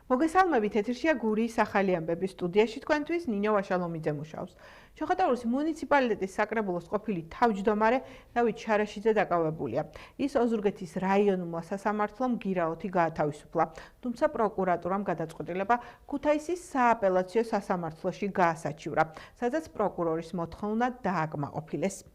მოგესალმებით, ეთერშია გურიის ახალი ამბები სტუდიაში თქვენთვის ნინო ვაშალომიძე მუშაობს. ჩოხატაურის მუნიციპალიტეტის საკრებულოს ყოფილი თავმჯდომარე დავით შარაშიძე დაკავებულია. ის ოზურგეთის რაიონულმა სასამართლომ გირაოთი გაათავისუფლა, თუმცა პროკურატურამ გადაწყვეტილება ქუთაისის სააპელაციო სასამართლოში გაასაჩივრა, სადაც პროკურორის მოთხოვნა დააკმაყოფილეს.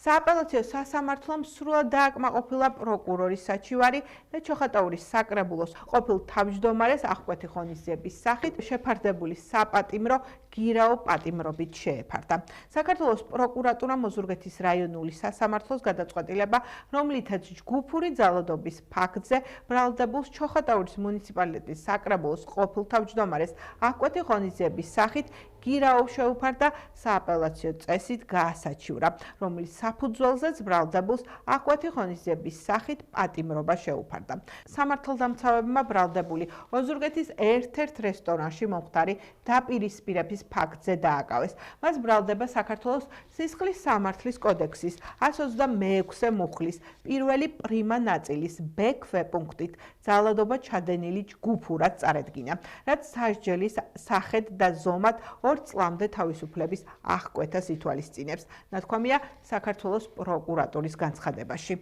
სააპელაციო სასამართლომ სრულად დააკმაყოფილა პროკურორის საჩივარი და ჩოხატაურის საკრებულოს ყოფილ თავმჯდომარეს აღკვეთი ღონისძიების სახით შეფარდებული საპატიმრო გირაო პატიმრობით შეეფარდა. საქართველოს პროკურატურამ ოზურგეთის რაიონული სასამართლოს გადაწყვეტილება, რომლითაც ჯგუფური ძალადობის ფაქტზე ბრალდებულს ჩოხატაურის მუნიციპალიტეტის საკრებულოს ყოფილ თავმჯდომარეს აღკვეთი ღონისძიების სახით გირაო შეუფარდა სააპელაციო წესით გაასაჩივრა, რომლის საფუძველზეც ბრალდებულს აღკვეთი ღონისძიების სახით პატიმრობა შეუფარდა. სამართალდამცავებმა ბრალდებული ოზურგეთის ერთ-ერთ რესტორანში მომხდარი დაპირისპირების ფაქტზე დააკავეს. მას ბრალდება საქართველოს სისხლის სამართლის კოდექსის 126 მუხლის პირველი პრიმა ნაწილის B ქვეპუნქტით ძალადობა ჩადენილი ჯგუფურად წარედგინა, რაც სასჯელის სახედ და ზომად 2 წლამდე თავისუფლების აღკვეთას ითვალისწინებს, ნათქვამია საქართველოს პროკურატურის განცხადებაში.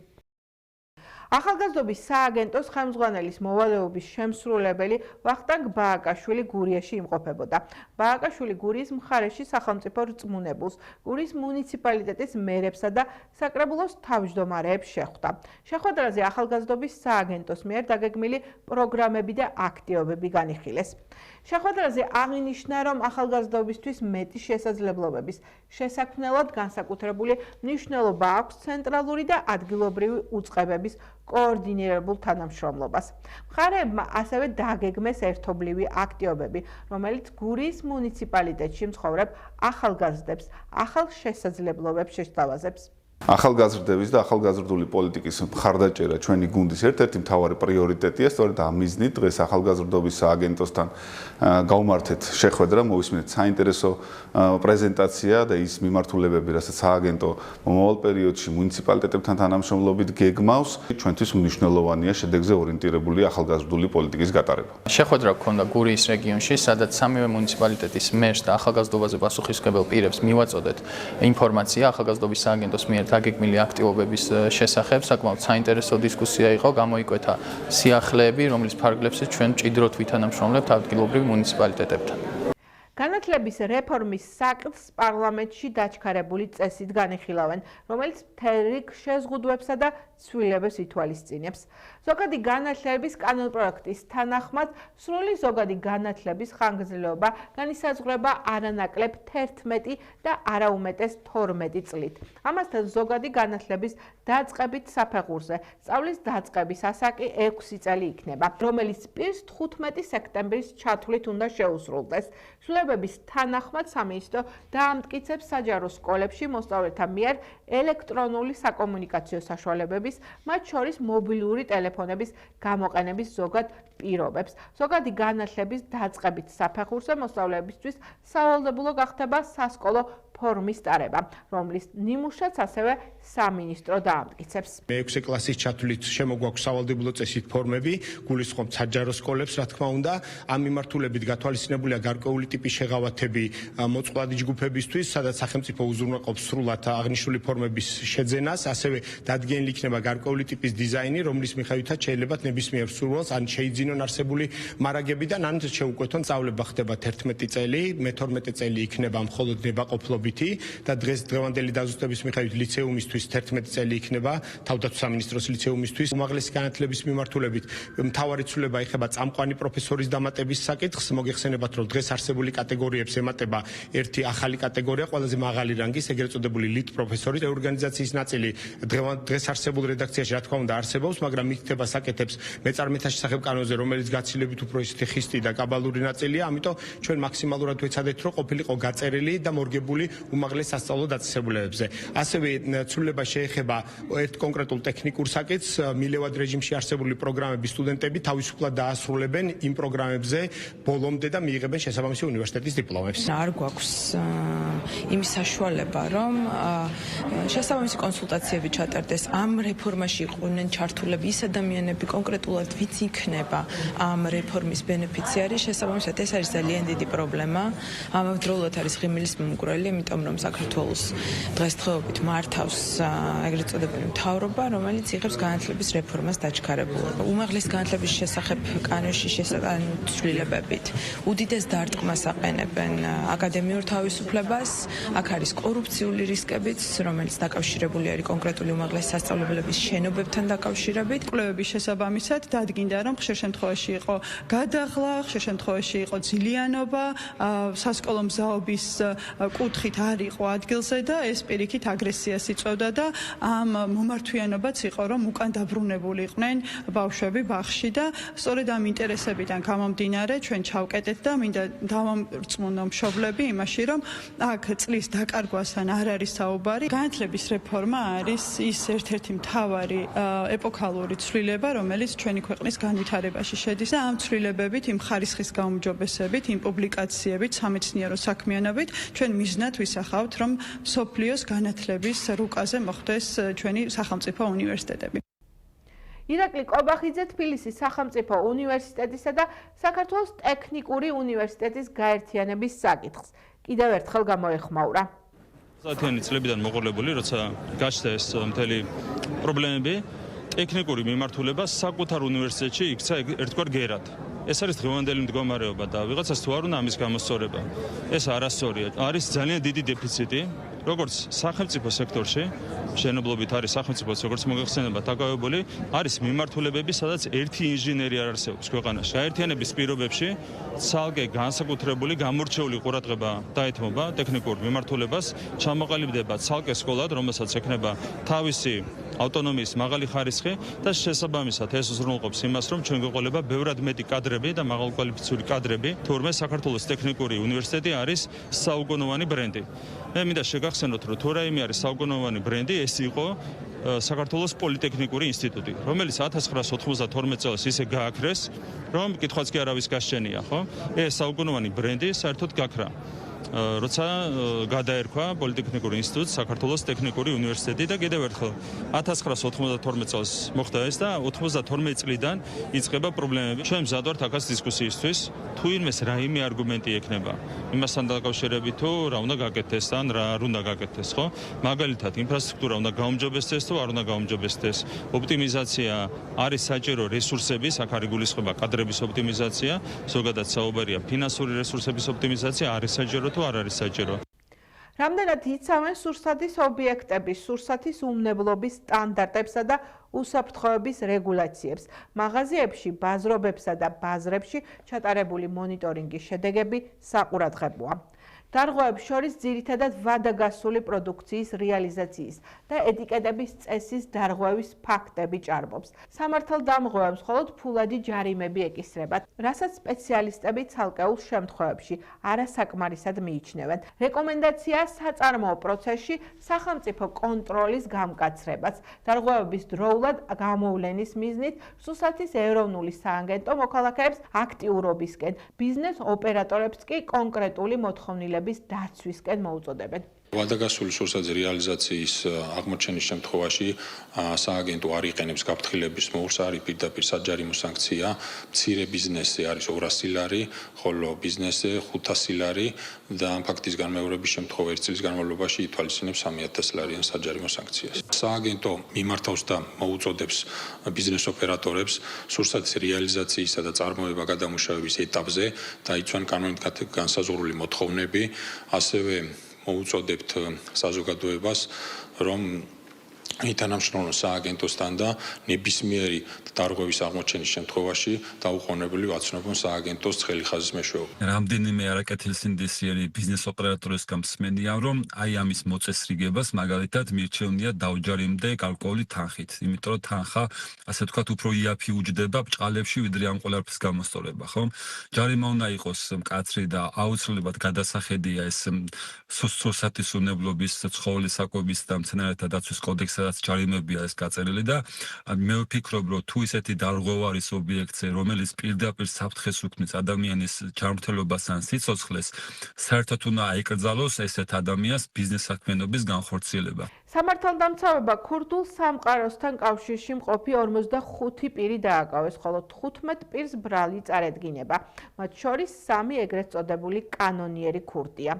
ახალგაზრდობის სააგენტოს ხელმძღვანელის მოვალეობის შემსრულებელი ვახტანგ ბააკაშვილი გურიაში იმყოფებოდა. ბააკაშვილი გურიის მხარეში სახელმწიფო რწმუნებულს, გურიის მუნიციპალიტეტის მერებსა და საკრებულოს თავმჯდომარეებს შეხვდა. შეხვედრაზე ახალგაზრდობის სააგენტოს მიერ დაგეგმილი პროგრამები და აქტივობები განიხილეს. შეხვედრაზე აღინიშნა, რომ ახალგაზრდობისთვის მეტი შესაძლებლობების შესაქმნელად განსაკუთრებული მნიშვნელობა აქვს ცენტრალური და ადგილობრივი უწყებების კოორდინირებულ თანამშრომლობას. მხარეებმა ასევე დაგეგმეს ერთობლივი აქტივობები, რომელიც გურიის მუნიციპალიტეტში მცხოვრებ ახალგაზრდებს ახალ შესაძლებლობებს შესთავაზებს. ახალგაზრდების და ახალგაზრდული პოლიტიკის მხარდაჭერა ჩვენი გუნდის ერთ-ერთი მთავარი პრიორიტეტია, სწორედ ამ მიზნით დღეს ახალგაზრდობის სააგენტოსთან გავმართეთ შეხვედრა, მოვისმინეთ საინტერესო პრეზენტაცია და ის მიმართულებები, რასაც სააგენტო მომავალ პერიოდში მუნიციპალიტეტებთან თანამშრომლობით გეგმავს, ჩვენთვის მნიშვნელოვანია შედეგზე ორიენტირებული ახალგაზრდული პოლიტიკის გატარება. შეხვედრა გქონდა გურიის რეგიონში, სადაც სამივე მუნიციპალიტეტის მერს და ახალგაზრდობაზე პასუხისმგებელ პირებს მივაწოდეთ ინფორმაცია ახალგაზრდობის სააგენტოს მიერ დაგეგმილი აქტივობების შესახებ. საკმაოდ საინტერესო დისკუსია იყო, გამოიკვეთა სიახლეები, რომლის ფარგლებშიც ჩვენ მჭიდროდ ვითანამშრომლებთ ადგილობრივ მუნიციპალიტეტებთან. განათლების რეფორმის საქმს პარლამენტში დაჩქარებული წესით განიხილავენ, რომელიც მთელ რიგ შეზღუდვებსა და ცვლილებებს ითვალისწინებს. ზოგადი განათლების კანონპროექტის თანახმად, სრული ზოგადი განათლების ხანგრძლივობა განისაზღვრება არანაკლებ 11 და არაუმეტეს 12 წლით. ამასთან ზოგადი განათლების დაწყებით საფეხურზე სწავლის დაწყების ასაკი 6 წელი იქნება, რომელიც პირს 15 სექტემბრის ჩათვლით უნდა შეუსრულდეს. ცვლილებების თანახმად სამინისტრო დაამტკიცებს საჯარო სკოლებში მოსწავლეთა მიერ ელექტრონული საკომუნიკაციო საშუალებების, მათ შორის მობილური ტელეფონების გამოყენების ზოგად პირობებს. ზოგადი განათლების დაწყებით საფეხურზე მოსწავლეებისთვის სავალდებულო გახდება სასკოლო ფორმის ტარება, რომლის ნიმუშსაც ასევე სამინისტრო დაამტკიცებს. მე-6 კლასის ჩათვლით შემოგვაქვს სავალდებულო წესით ფორმები, გულისხმობთ საჯარო სკოლებს, რა თქმა უნდა, ამ მიმართულებით გათვალისწინებულია გარკვეული ტიპის შეღავათები მოწყვლადი ჯგუფებისთვის, სადაც სახელმწიფო უზრუნველყოფს სრულად აღნიშნული ფორმების შეძენას, ასევე დადგენილი იქნება გარკვეული ტიპის დიზაინი, რომლის მიხედვითაც შეიძლება ნებისმიერ სურვილს ან შეიძინონ არსებული მარაგებიდან, ან შეუკვეთონ სწავლება ხდება 11 წელი, მე-12 წელი იქნება მხოლოდ ნებაყოფლობითი და დღევანდელი დაზუსტების მიხედვით ლიცეუმისთვის 11 წელი იქნება თავდაცვის სამინისტროს ლიცეუმისთვის. უმაღლესი განათლების მიმართულებით მთავარი ცვლილება ეხება წამყვანი პროფესორის დამატების საკითხს. მოგეხსენებათ, რომ დღეს არსებული კატეგორიებს ემატება ერთი ახალი კატეგორია, ყველაზე მაღალი რანგის, ეგრეთ წოდებული ლიდ პროფესორი. ორგანიზაციის ნაწილი დღეს არსებულ რედაქციაში რა თქმა უნდა არსებობს, მაგრამ მითითება საკეთებს მეწარმეთა შესახებ კანონზე, რომელიც გაცილებით უფრო ისეთი ხისტი და კაბალური ნაწილია, ამიტომ ჩვენ მაქსიმალურად ვეცადეთ, რომ ყოფილიყო გაწერილი და მორგებული უმაღლეს სასწავლო დაწესებულებებზე. ასევე ცვლილება შეეხება ერთ კონკრეტულ ტექნიკურ საკითხს, მილევად რეჟიმში არსებული პროგრამების სტუდენტები თავისუფლად დაასრულებენ იმ პროგრამებზე ბოლომდე და მიიღებენ შესაბამისი უნივერსიტეტის დიპლომებს. არ გვაქვს იმის საშუალება, რომ შესაბამისი კონსულტაციები ჩატარდეს, ამ რეფორმაში იყვნენ ჩართულები ის ადამიანები კონკრეტულად, ვინც იქნება ამ რეფორმის ბენეფიციარი, შესაბამისად ეს არის ძალიან დიდი პრობლემა. ამავდროულად არის ღიმილის მომგვრელი, იმიტომ რომ საქართველოს დღესდღეობით მართავს ეგრეთ წოდებული მთავრობა, რომელიც იღებს განათლების რეფორმას დაჩქარებულად. უმაღლეს განათლების შესახებ კანონში შესაძლებლობებით უდიდეს დარტყმას აყენებენ აკადემიურ თავისუფლებას, აქ არის კორუფციული რისკებიც, რომელიც დაკავშირებული არის კონკრეტული უმაღლეს სასწავლებლების შენობებთან დაკავშირებით. კვლევების შესაბამისად დადგინდა, რომ ხშირ შემთხვევაში იყო გადაღლა, ხშირ შემთხვევაში იყო ძილიანობა, სასკოლო მზაობის კუთხით არ იყო ადგილზე და ეს პირიქით აგრესიას იწვევდა და ამ მომართვიანობაც იყო, რომ უკან დაბრუნებული იყვნენ ბავშვები ბაღში და სწორედ ამ ინტერესებიდან გამომდინარე ჩვენ ჩავკეტეთ და მინდა დავამრწმუნო მშობლები იმაში, რომ აქ წლის დაკარგვასთან არ არის საუბარი. განათლების რეფორმა არის ის ერთ-ერთი მთავარი ეპოქალური ცვლილება, რომელიც ჩვენი ქვეყნის განვითარებაში შედის და ამ ცვლილებებით, იმ ხარისხის გაუმჯობესებით, იმ პუბლიკაციებით, სამეცნიერო საქმიანობით ჩვენ მიზნად ვისახავთ, რომ მსოფლიოს განათლების რუკაზე მოხვდეს ჩვენი სახელმწიფო უნივერსიტეტები. ირაკლი კობახიძე თბილისის სახელმწიფო უნივერსიტეტისა და საქართველოს ტექნიკური უნივერსიტეტის გაერთიანების საკითხს კიდევ ერთხელ გამოეხმაურა. საათიანი წლებიდან მოყოლებული, როცა გაჩნდა ეს მთელი პრობლემები, ტექნიკური მიმართულება საკუთარ უნივერსიტეტში იქცა ერთგვარ გერად. ეს არის დღევანდელი მდგომარეობა და ვიღაცას თუ არ უნდა ამის გამოსწორება. ეს არასწორია. არის ძალიან დიდი დეფიციტი, როგორც სახელმწიფო სექტორში, მშენებლობით არის სახელმწიფოც როგორც მოგეხსენება დაკავებული, არის მიმართულებები, სადაც ერთი ინჟინერი არ არსებობს ქვეყანაში. გაერთიანების პირობებში ცალკე განსაკუთრებული გამორჩეული ყურადღება დაეთმობა ტექნიკურ მიმართულებას, ჩამოყალიბდება ცალკე სკოლად, რომელსაც ექნება თავისი ავტონომიის მაღალი ხარისხი და შესაბამისად ეს უზრუნველყოფს იმას, რომ ჩვენ გვეყოლება ბევრად მეტი კადრები და მაღალკვალიფიციური კადრები, თურმე საქართველოს ტექნიკური უნივერსიტეტი არის საუკუნოვანი ბრენდი. მე მინდა შეგახსენოთ, რომ თუ რაიმე არის საუკუნოვანი ბრენდი, ეს იყო საქართველოს პოლიტექნიკური ინსტიტუტი, რომელიც 1992 წელს ისე გააქრეს, რომ კითხვაც კი არავის გასჩენია, ხო? ეს საუკუნოვანი ბრენდი საერთოდ გაქრა. როცა გადაერქვა პოლიტექნიკური ინსტიტუტს საქართველოს ტექნიკური უნივერსიტეტი და კიდევ ერთხელ 1992 წელს მოხდა ეს და 92 წლიდან იწყება პრობლემები. ჩვენ მზად ვართ აქაც დისკუსიისთვის, თუ იმეს რაიმე არგუმენტი ექნება იმასთან დაკავშირებით, თუ რა უნდა გაკეთდეს ან რა არ უნდა გაკეთდეს, ხო? მაგალითად, ინფრასტრუქტურა უნდა გაუმჯობესდეს თუ არ უნდა გაუმჯობესდეს. ოპტიმიზაცია არის საჭირო რესურსების, აქ არის გულისხმობა კადრების ოპტიმიზაცია, ზოგადად საუბარია ფინანსური რესურსების ოპტიმიზაცია, არის საჭირო თუ არ არის საჭირო. რამდენად იცავენ სურსათის ობიექტების, სურსათის უმნებლობის სტანდარტებსა და უსაფრთხოების რეგულაციებს. მაღაზიებში, ბაზრობებსა და ბაზრებში ჩატარებული მონიტორინგის შედეგები საყურადღებოა. დარღვევებს შორის ძირითადად ვადაგასული პროდუქციის რეალიზაციის და ეტიკეტების წესის დარღვევის ფაქტები ჭარბობს. სამართალდამღვრევებს მხოლოდ ფულადი ჯარიმები ეკისრებათ, რასაც სპეციალისტები ცალკეულ შემთხვევებში არასაკმარისად მიიჩნევენ. რეკომენდაცია საწარმოო პროცესში სახელმწიფო კონტროლის გამკაცრებაც. დარღვევების დროულად გამოვლენის მიზნით სურსათის ეროვნული სააგენტო მოქალაქეებს აქტიურობისკენ, ბიზნეს ოპერატორებს კი კონკრეტული მოთხოვნილების დაცვისკენ მოუწოდებენ. ვადაგასული სურსათის რეალიზაციის აღმოჩენის შემთხვევაში სააგენტო არ იყენებს გაფრთხილების მოურს, არის პირდაპირ საჯარიმო სანქცია. მცირე ბიზნესზე არის 200 ლარი, ხოლო ბიზნესზე 500 ლარი და ამ ფაქტის განმეორების შემთხვევაში 1 წლის განმავლობაში ითვალისწინებს 3000 ლარიან საჯარიმო სანქციას. სააგენტო მიმართავს და მოუწოდებს ბიზნეს ოპერატორებს სურსათის რეალიზაციისა და წარმოება გადამუშავების ეტაპზე დაიცვან კანონით განსაზღვრული მოთხოვნები, ასევე მოუწოდებთ საზოგადოებას, რომ ითანამშრომლოს სააგენტოსთან და ნებისმიერი დარღვევის აღმოჩენის შემთხვევაში დაუყოვნებლივ ვაცნობონ სააგენტოს ცხელი ხაზის მეშვეობით. რამდენიმე არაკეთილსინდისიერი ბიზნეს ოპერატორისგან მსმენია, რომ აი ამის მოწესრიგებას მაგალითად მირჩევნია დაუჯარიმდე გარკვეული თანხით, იმიტომ რომ თანხა, ასე ვთქვათ, უფრო იაფი უჯდება ბრჭყალებში, ვიდრე ამ ყველაფრის გამოსწორება, ხო? ჯარიმა უნდა იყოს მკაცრი და აუცილებლად გადასახედია ეს სოციალისტური ცხოველის საკვების და მცენარეთა დაცვის კოდექსი ჯარიმებია ეს გაწერილი და მე ვფიქრობ, რომ თუ ისეთი დარღვევა არის ობიექტზე, რომელიც პირდაპირ საფრთხეს უქმნის ადამიანის ჯანმრთელობას ან სიცოცხლეს, საერთოდ უნდა აიკრძალოს ესეთ ადამიანს ბიზნეს საქმიანობის განხორციელება. სამართალდამცავება ქურდულ სამყაროსთან კავშირში მყოფი 45 პირი დააკავეს, ხოლო 15 პირს ბრალი წარედგინება. მათ შორის 3 ეგრეთ წოდებული კანონიერი ქურდია.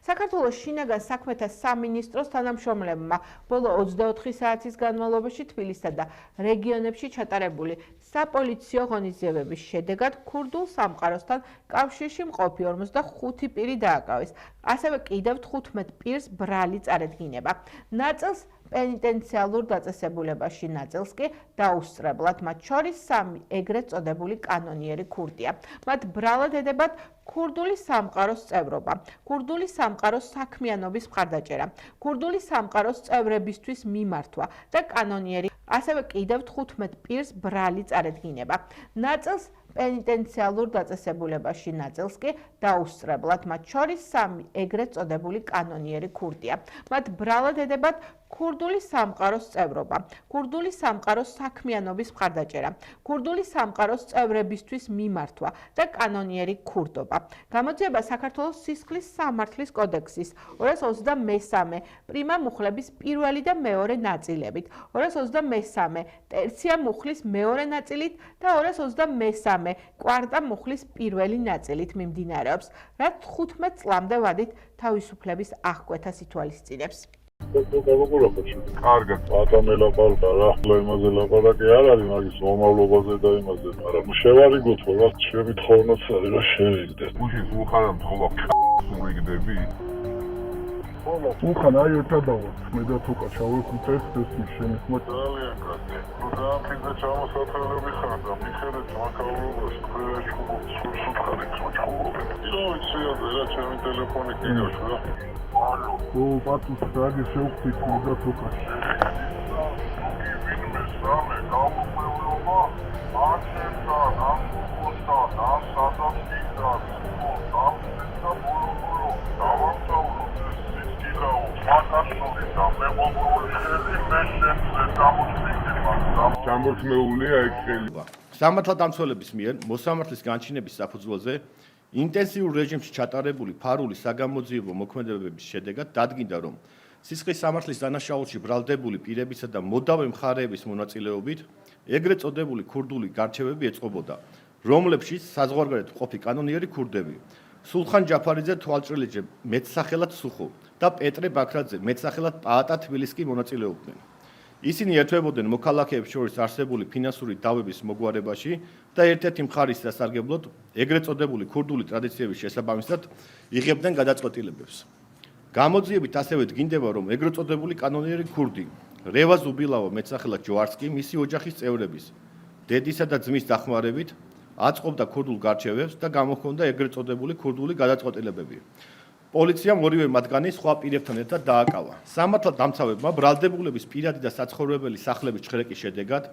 საქართველოს შინაგან საქმეთა სამინისტროს თანამშრომლებმა ბოლო 24 საათის განმავლობაში თბილისსა და რეგიონებში ჩატარებული საპოლიციო ღონისძიებების შედეგად ქურდულ სამყაროსთან კავშირში მყოფი 45 პირი დააკავეს. ასევე კიდევ 15 პირს ბრალი წარედგინება. ნაწილს პენიტენციალურ დაწესებულებაში, ნაწილს კი დაუსწრებლად, მათ შორის 3 ეგრეთ წოდებული კანონიერი ქურდია. მათ ბრალად ედებათ ქურდული სამყაროს წევრობა, ქურდული სამყაროს საქმიანობის მხარდაჭერა, ქურდული სამყაროს წევრებისთვის მიმართვა და კანონიერი, ასევე კიდევ 15 პირს ბრალი წარედგინება. ნაწილს პენიტენციალურ დაწესებულებაში, ნაწილს კი დაუსწრებლად, მათ შორის 3 ეგრეთ წოდებული კანონიერი ქურდია. მათ ბრალად ედებათ ქურდული სამყაროს წევრობა, ქურდული სამყაროს საქმიანობის მხარდაჭერა, ქურდული სამყაროს წევრებისთვის მიმართვა და კანონიერი ქურდობა. გამოძიება საქართველოს სისხლის სამართლის კოდექსის 223 პრიმა მუხლების პირველი და მეორე ნაწილებით, 223 ტერცია მუხლის მეორე ნაწილით და 223 კვარტა მუხლის პირველი ნაწილით მიმდინარეობს, რაც 15 წლამდე ვადით თავისუფლების აღკვეთას ითვალისწინებს. კარგად, პატამელაპარაკა რა, იმაზე ლაპარაკი არ არის, მაგის მომავლობაზე და იმაზე, მაგრამ შევარიგოთ, რა ჩემი თხოვნაც არის, რა შევიგდეთ. გუშინ უხარამ თხოვა უიგდები. უხან აი ერთადავად, მე და თუკა ჩავეხუტეთ ეს მიშენი ხმა ძალიან კარგი. ნუ დააფიქრე ჩამოსათელები ხარ და მიხედეთ მაკაურობას, ჩვენს სულსუთხარი ჩვენს. იცი რა ჩემი ტელეფონი გიგოს რა. ო პატუს რაგი შევხვით მე და თუკა. ვინმე სამე გამომეულობა, არჩენდა, გამოსა, დასადასტიდა, და ბოლო დავამთავრო სისკილაო, მაკასური და მეგობრული ხელი მეშენზე დამოწმდება. ჩამორთმეულია ეგ ხელი. სამართალდამცველების მიერ მოსამართლის განჩინების საფუძველზე ინტენსიურ რეჟიმში ჩატარებული ფარული საგამოძიებო მოქმედებების შედეგად დადგინდა, რომ სისხლის სამართლის დანაშაულში ბრალდებული პირებისა და მოდავე მხარეების მონაწილეობით ეგრეთ წოდებული ქურდული გარჩევები ეწყობოდა, რომლებშიც საზღვარგარეთ მყოფი კანონიერი ქურდები, სულხან ჯაფარიძე თვალჭრილიძე მეტსახელად სუხო და პეტრე ბაქრაძე მეტსახელად პაატა თბილისკი მონაწილეობდნენ. ისინი ერთვებოდნენ მოქალაქეებს შორის არსებული ფინანსური დავების მოგვარებაში და ერთ-ერთი მხარის სასარგებლოდ ეგრეთ წოდებული ქურდული ტრადიციების შესაბამისად იღებდნენ გადაწყვეტილებებს. გამოძიებით ასევე დგინდება, რომ ეგრეთ წოდებული კანონიერი ქურდი რევაზ უბილავა მეტსახელად ჯوارსკი მისი ოჯახის წევრების, დედისა და ძმის დახმარებით აწყობდა ქურდულ გარჩევებს და გამოჰქონდა ეგრეთ წოდებული ქურდული გადაწყვეტილებები. პოლიციამ ორივე მათგანი სხვა პირებთან ერთად დააკავა. სამართალდამცავებმა ბრალდებულების პირადი და საცხოვრებელი სახლების ჩხრეკის შედეგად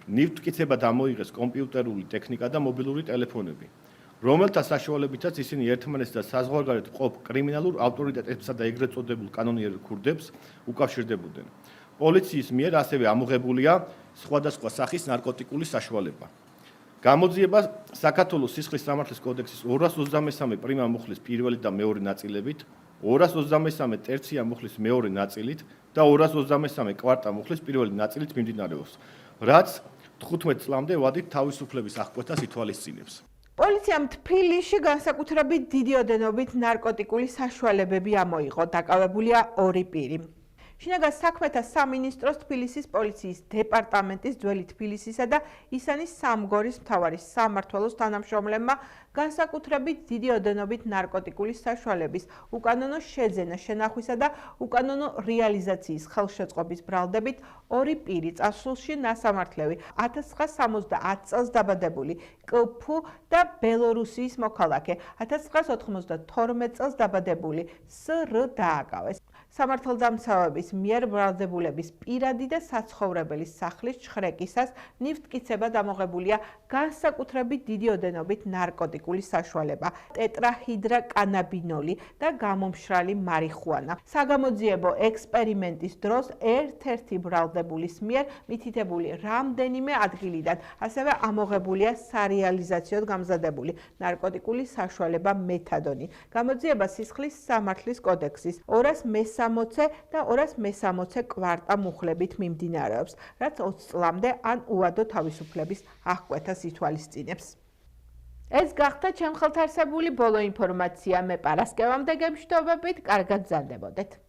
ნივთმტკიცება დამოიღეს კომპიუტერული ტექნიკა და მობილური ტელეფონები, რომელთა საშუალებითაც ისინი ერთმანეთს და საზღვარგარეთ მყოფ კრიმინალურ ავტორიტეტებსა და ეგრეთ წოდებულ კანონიერ ქურდებს უკავშირდებოდნენ. პოლიციის მიერ ასევე ამოღებულია სხვადასხვა სახის ნარკოტიკული საშუალება. გამოძიება საქართველოს სისხლის სამართლის კოდექსის 223 პრიმა მუხლის პირველი და მეორე ნაწილებით, 223 ტერცია მუხლის მეორე ნაწილით და 223 კვარტა მუხლის პირველი ნაწილით მიმდინარეობს, რაც 15 წლამდე ვადით თავისუფლების აღკვეთას ითვალისწინებს. პოლიციამ თბილისში განსაკუთრებით დიდი ოდენობით ნარკოტიკული საშუალებები ამოიღო. დაკავებულია 2 პირი. შინაგან საქმეთა სამინისტროს თბილისის პოლიციის დეპარტამენტის ძველი თბილისისა და ისანის სამგორის მთავარი სამმართველოს თანამშრომლებმა განსაკუთრებით დიდი ოდენობით ნარკოტიკული საშუალების, უკანონო შეძენა, შენახვისა და უკანონო რეალიზაციის ხელშეწყობის ბრალდებით ორი პირი წარსულში ნასამართლევი 1970 წელს დაბადებული კფ და ბელორუსიის მოქალაქე 1992 წელს დაბადებული სრ დააკავეს. სამართალდამცავების მიერ ბრალდებულების პირადი და საცხოვრებელი სახლის ჩხრეკისას ნივთკიცება დამოღებულია განსაკუთრებით დიდი ოდენობით ნარკოტიკული საშუალება, ტეტრაჰიდრაკანაბინოლი და გამომშრალი მარიხუანა. საგამოძიებო ექსპერიმენტის დროს ერთ-ერთი ბრალდებულის მიერ მითითებული რამდენიმე ადგილიდან ასევე ამოღებულია სარეალიზაციოდ გამზადებული ნარკოტიკული საშუალება მეთადონი. გამოძიება სისხლის სამართლის კოდექსის 260 და 260 კვარტა მუხლებით მიმდინარეობს, რაც 20 წლამდე ან უადო თავისუფლების აღკვეთას ითვალისწინებს. ეს გახდა ჩემ ხელთ არსებული ბოლო ინფორმაცია. მე პარასკევამდე გემშვიდობებით, კარგად გრძანდებოდეთ.